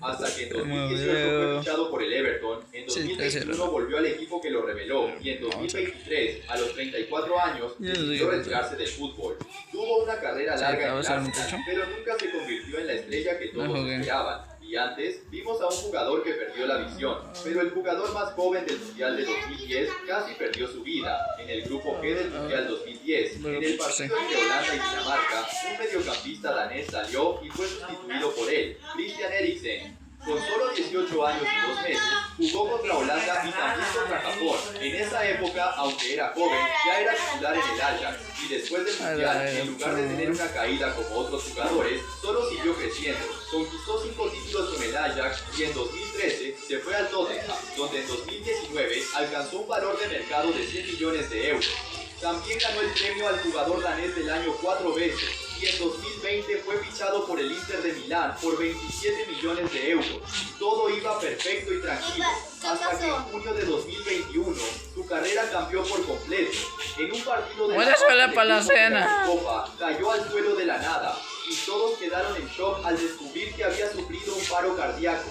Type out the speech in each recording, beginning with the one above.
hasta que en 2018 fue fichado por el Everton. En 2021 volvió al equipo que lo reveló y en 2023, a los 34 años, decidió retirarse del fútbol. Tuvo una carrera larga en Arsenal, pero nunca se convirtió en la estrella que todos esperaban. Y antes, vimos a un jugador que perdió la visión, pero el jugador más joven del Mundial de 2010 casi perdió su vida. En el grupo G del Mundial 2010, en el partido entre Holanda y Dinamarca, un mediocampista danés salió y fue sustituido por él, Christian Eriksen. Con solo 18 años y 2 meses, jugó contra Holanda y también contra Japón. En esa época, aunque era joven, ya era titular en el Ajax. Y después del Mundial, en lugar de tener una caída como otros jugadores, solo siguió creciendo. Conquistó 5 títulos con el Ajax y en 2013 se fue al Tottenham, donde en 2019 alcanzó un valor de mercado de 100 millones de euros. También ganó el premio al jugador danés del año 4 veces y en 2020 fue fichado por el Inter de Milán por 27 millones de euros. Todo iba perfecto y tranquilo, hasta que en junio de 2021 su carrera cambió por completo. En un partido de la Copa cayó al suelo de la nada y todos quedaron en shock al descubrir que había sufrido un paro cardíaco.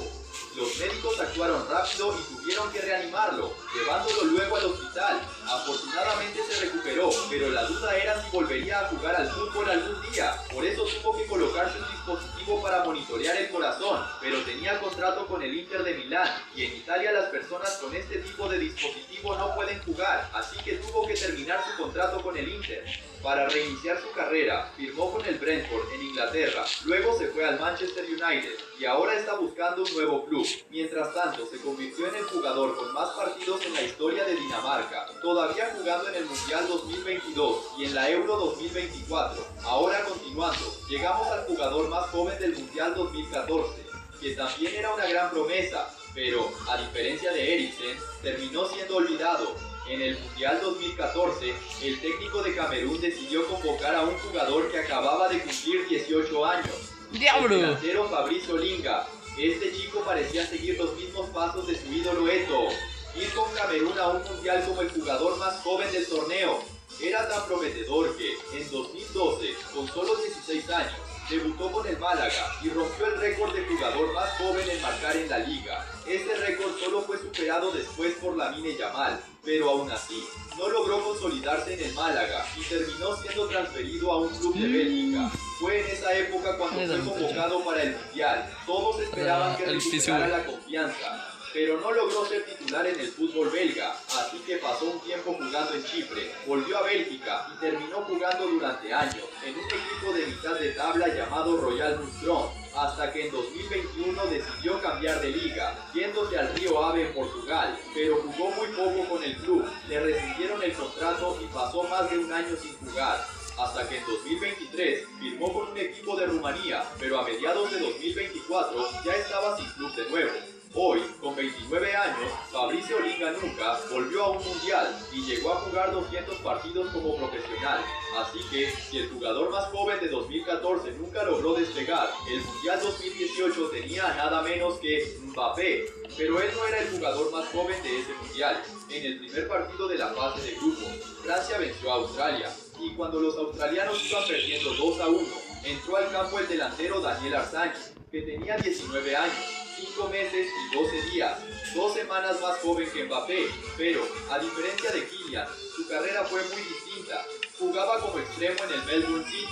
Los médicos actuaron rápido y tuvieron que reanimarlo, llevándolo luego al hospital. Afortunadamente se recuperó, pero la duda era si volvería a jugar al fútbol algún día. Por eso tuvo que colocarse un dispositivo para monitorear el corazón, pero tenía contrato con el Inter de Milán, y en Italia las personas con este tipo de dispositivo no pueden jugar, así que tuvo que terminar su contrato con el Inter. Para reiniciar su carrera, firmó con el Brentford en Inglaterra, luego se fue al Manchester United y ahora está buscando un nuevo club. Mientras tanto, se convirtió en el jugador con más partidos en la historia de Dinamarca, todavía jugando en el Mundial 2022 y en la Euro 2024. Ahora continuando, llegamos al jugador más joven del Mundial 2014, que también era una gran promesa, pero, a diferencia de Eriksen, terminó siendo olvidado. En el Mundial 2014, el técnico de Camerún decidió convocar a un jugador que acababa de cumplir 18 años. ¡Diablo! El delantero Fabrice Olinga. Este chico parecía seguir los mismos pasos de su ídolo Eto'o. Ir con Camerún a un mundial como el jugador más joven del torneo. Era tan prometedor que, en 2012, con solo 16 años, debutó con el Málaga y rompió el récord de jugador más joven en marcar en la liga. Este récord solo fue superado después por Lamine Yamal, pero aún así, no logró consolidarse en el Málaga y terminó siendo transferido a un club de Bélgica. Fue en esa época cuando fue convocado para el Mundial. Todos esperaban que recuperara la confianza, pero no logró ser titular en el fútbol belga, así que pasó un tiempo jugando en Chipre, volvió a Bélgica y terminó jugando durante años en un equipo de mitad de tabla llamado Royal Mouscron, hasta que en 2021 decidió cambiar de liga, yéndose al Río Ave en Portugal, pero jugó muy poco con el club, le rescindieron el contrato y pasó más de un año sin jugar. Hasta que en 2023 firmó con un equipo de Rumanía, pero a mediados de 2024 ya estaba sin club de nuevo. Hoy, con 29 años, Fabrice Olinga nunca volvió a un mundial y llegó a jugar 200 partidos como profesional. Así que, si el jugador más joven de 2014 nunca logró despegar, el Mundial 2018 tenía a nada menos que Mbappé. Pero él no era el jugador más joven de ese mundial. En el primer partido de la fase de grupos, Francia venció a Australia. Y cuando los australianos iban perdiendo 2-1, entró al campo el delantero Daniel Arzani, que tenía 19 años. 5 meses y 12 días, 2 semanas más joven que Mbappé, pero, a diferencia de Kylian, su carrera fue muy distinta. Jugaba como extremo en el Melbourne City.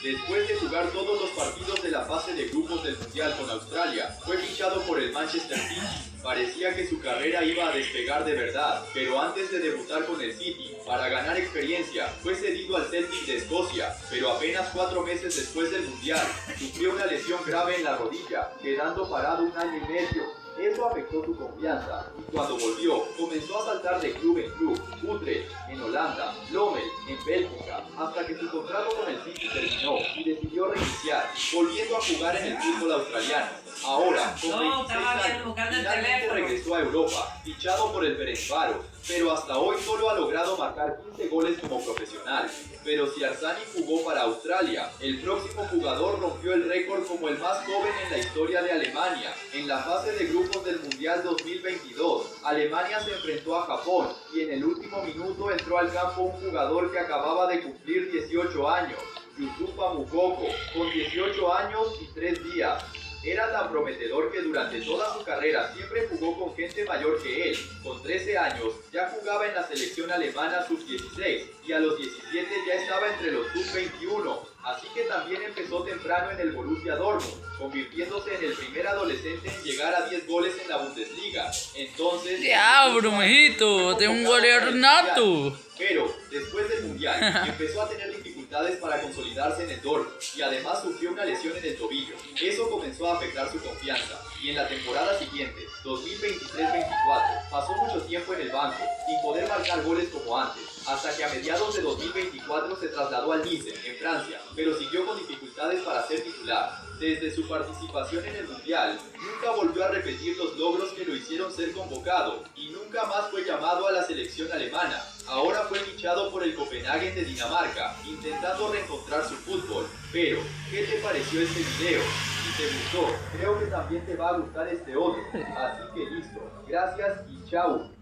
Después de jugar todos los partidos de la fase de grupos del Mundial con Australia, fue fichado por el Manchester City. Parecía que su carrera iba a despegar de verdad, pero antes de debutar con el City, para ganar experiencia, fue cedido al Celtic de Escocia, pero apenas 4 meses después del Mundial, sufrió una lesión grave en la rodilla, quedando parado un año y medio. Eso afectó su confianza, y cuando volvió, comenzó a saltar de club en club, Utrecht, en Holanda, Lommel, en Bélgica, hasta que su contrato con el City terminó y decidió reiniciar, volviendo a jugar en el fútbol australiano. Ahora, con 26 años, finalmente regresó a Europa, fichado por el Ferencváros, pero hasta hoy solo ha logrado marcar 15 goles como profesional. Pero si Arzani jugó para Australia, el próximo jugador rompió el récord como el más joven en la historia de Alemania. En la fase de grupos del Mundial 2022, Alemania se enfrentó a Japón y en el último minuto entró al campo un jugador que acababa de cumplir 18 años, Youssoufa Moukoko, con 18 años y 3 días. Era tan prometedor que durante toda su carrera siempre jugó con gente mayor que él. Con 13 años ya jugaba en la selección alemana sub-16 y a los 17 ya estaba entre los sub-21. Así que también empezó temprano en el Borussia Dortmund, convirtiéndose en el primer adolescente en llegar a 10 goles en la Bundesliga. Entonces... ¡Diablo, mijito! ¡De un goleador nato! Pero, después del Mundial, empezó a tener dificultades para consolidarse en el Dortmund y además sufrió una lesión en el tobillo. Eso comenzó a afectar su confianza y en la temporada siguiente, 2023-24, pasó mucho tiempo en el banco, sin poder marcar goles como antes, hasta que a mediados de 2024 se trasladó al Nice, en Francia, pero siguió con dificultades para ser titular. Desde su participación en el Mundial, nunca volvió a repetir los logros que lo hicieron ser convocado y nunca más fue llamado a la selección alemana. Ahora fue fichado por el Copenhagen de Dinamarca, intentando reencontrar su fútbol. Pero, ¿qué te pareció este video? Si te gustó, creo que también te va a gustar este otro. Así que listo. Gracias y chao.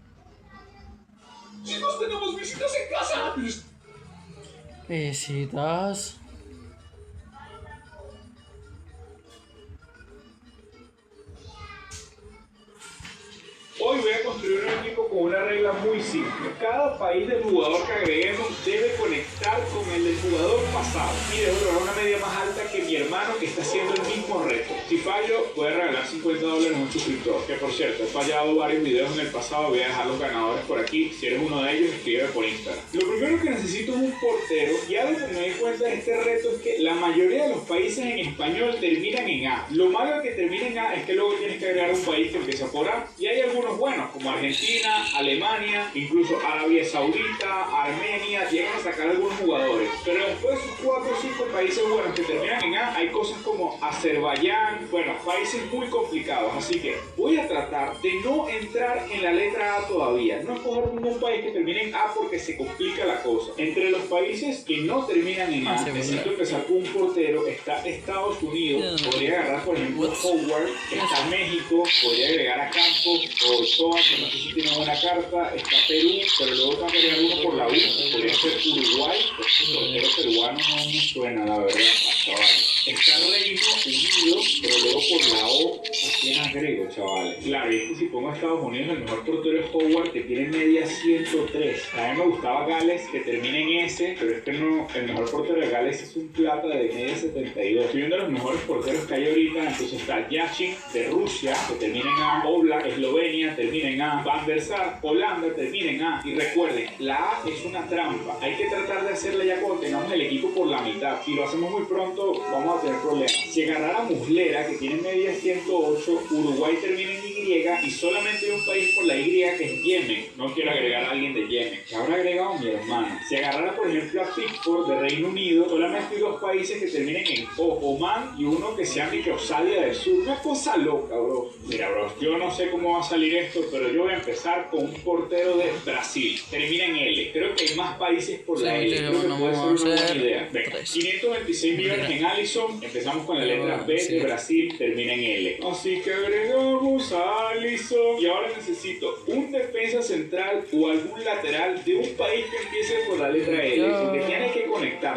Chicos, tenemos visitas en casa. Visitas. Hoy voy a construir un equipo con una regla muy simple. Cada país del jugador que agreguemos debe conectar con el del jugador pasado y debo lograr una media más alta que mi hermano que está haciendo el mismo reto. Si fallo, voy a regalar $50 a un suscriptor. Que por cierto, he fallado varios videos en el pasado, voy a dejar los ganadores por aquí. Si eres uno de ellos, escríbeme por Instagram. Lo primero que necesito es un portero y algo que me di cuenta de este reto es que la mayoría de los países en español terminan en A. Lo malo de que terminen en A es que luego tienes que agregar un país que empieza por A y hay algunos buenos como Argentina, Alemania, incluso Arabia Saudita, Armenia, llegan a sacar algunos jugadores. Pero después de esos 4 o 5 países buenos que terminan en A, hay cosas como Azerbaiyán, bueno, países muy complicados. Así que voy a tratar de no entrar en la letra A todavía. No escoger ningún país que termine en A porque se complica la cosa. Entre los países que no terminan en A, necesito empezar con un portero. Está Estados Unidos, podría agarrar por ejemplo Howard, está México, podría agregar a Campos o Ochoa, que no sé si tiene buena carta, está Perú, pero luego tengo que agregar uno por la U, podría ser Uruguay, este portero peruano no me suena, la verdad, chavales. Está Reino Unido, pero luego por la O, ¿a quién agrego, chavales? Claro, y es que si pongo a Estados Unidos, el mejor portero es Howard, que tiene media 103. A mí me gustaba Gales, que termina en S, pero es que no, el mejor portero de Gales es un plata de media 72. Estoy viendo los mejores porteros que hay ahorita, entonces está Yashin de Rusia, que termina en A, Oblak, Eslovenia, termina en A, Van der Sar, Holanda, termina en A. Y recuerden, la A es una trampa. Hay que tratar de hacerla ya cuando tengamos el equipo por la mitad. Si lo hacemos muy pronto, vamos a tener problemas. Si agarrara a Muslera, que tiene media 108, Uruguay termina en Y y solamente hay un país por la Y que es Yemen. No quiero agregar a alguien de Yemen. Que habrá agregado mi hermana. Si agarrara, por ejemplo, a Pickford de Reino Unido, solamente hay 2 países que terminen en O, Oman y uno que se llama Australia del Sur. Una cosa loca, bro. Mira, bro, yo no sé cómo va a salir esto, pero yo voy a empezar con un portero de Brasil. Termina en L. Creo que hay más países por la L. Creo que puede ser una buena idea. Venga, 526 millones en Alisson. Empezamos con la letra B de Brasil, termina en L. Así que agregamos a Alisson. Y ahora necesito un defensa central o algún lateral de un país que empiece por la letra L, porque tiene que conectar.